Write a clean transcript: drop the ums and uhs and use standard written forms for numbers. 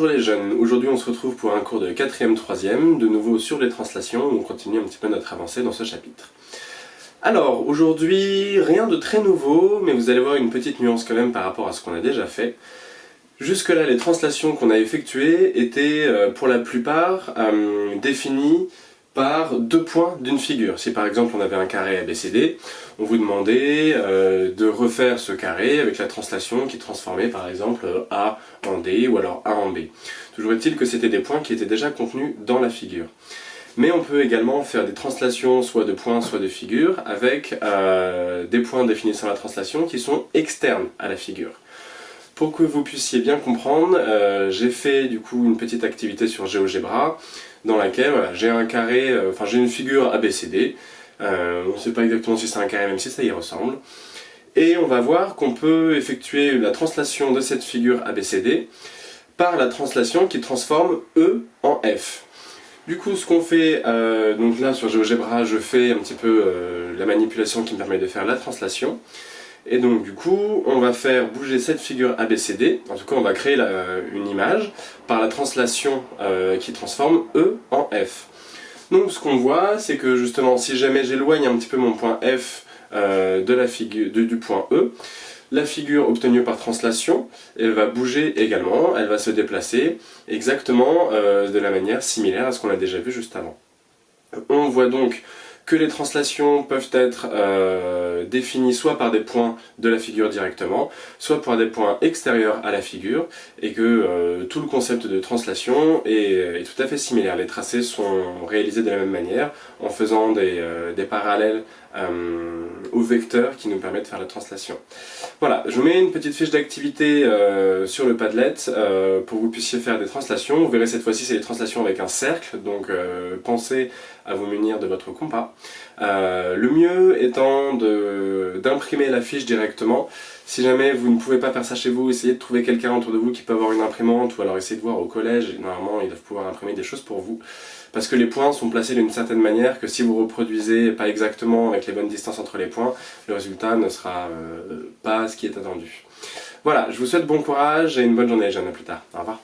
Bonjour les jeunes, aujourd'hui on se retrouve pour un cours de 4e, 3e, de nouveau sur les translations, on continue un petit peu notre avancée dans ce chapitre. Alors, aujourd'hui, rien de très nouveau, mais vous allez voir une petite nuance quand même par rapport à ce qu'on a déjà fait. Jusque-là, les translations qu'on a effectuées étaient pour la plupart définies par deux points d'une figure. Si par exemple on avait un carré ABCD, on vous demandait de refaire ce carré avec la translation qui transformait par exemple A en D ou alors A en B. Toujours est-il que c'était des points qui étaient déjà contenus dans la figure. Mais on peut également faire des translations soit de points soit de figures avec des points définissant la translation qui sont externes à la figure. Pour que vous puissiez bien comprendre, j'ai fait du coup une petite activité sur GeoGebra dans laquelle voilà, j'ai un carré, j'ai une figure ABCD, on ne sait pas exactement si c'est un carré même si ça y ressemble, et on va voir qu'on peut effectuer la translation de cette figure ABCD par la translation qui transforme E en F. Du coup, ce qu'on fait, donc là sur GeoGebra, je fais un petit peu la manipulation qui me permet de faire la translation. Et donc du coup, on va faire bouger cette figure ABCD, en tout cas on va créer une image par la translation qui transforme E en F. Donc ce qu'on voit, c'est que justement si jamais j'éloigne un petit peu mon point F de la figure, du point E, la figure obtenue par translation, elle va bouger également, elle va se déplacer exactement de la manière similaire à ce qu'on a déjà vu juste avant. On voit donc que les translations peuvent être définies soit par des points de la figure directement, soit par des points extérieurs à la figure, et que tout le concept de translation est tout à fait similaire. Les tracés sont réalisés de la même manière, en faisant des parallèles aux vecteurs qui nous permettent de faire la translation. Voilà, je vous mets une petite fiche d'activité sur le Padlet pour que vous puissiez faire des translations. Vous verrez cette fois-ci c'est des translations avec un cercle, donc pensez à vous munir de votre compas. Le mieux étant d'imprimer la fiche directement. Si jamais vous ne pouvez pas faire ça chez vous, essayez de trouver quelqu'un autour de vous qui peut avoir une imprimante, ou alors essayez de voir au collège, normalement ils doivent pouvoir imprimer des choses pour vous. Parce que les points sont placés d'une certaine manière que si vous reproduisez pas exactement avec les bonnes distances entre les points, le résultat ne sera pas ce qui est attendu. Voilà, je vous souhaite bon courage et une bonne journée les jeunes, à plus tard. Au revoir.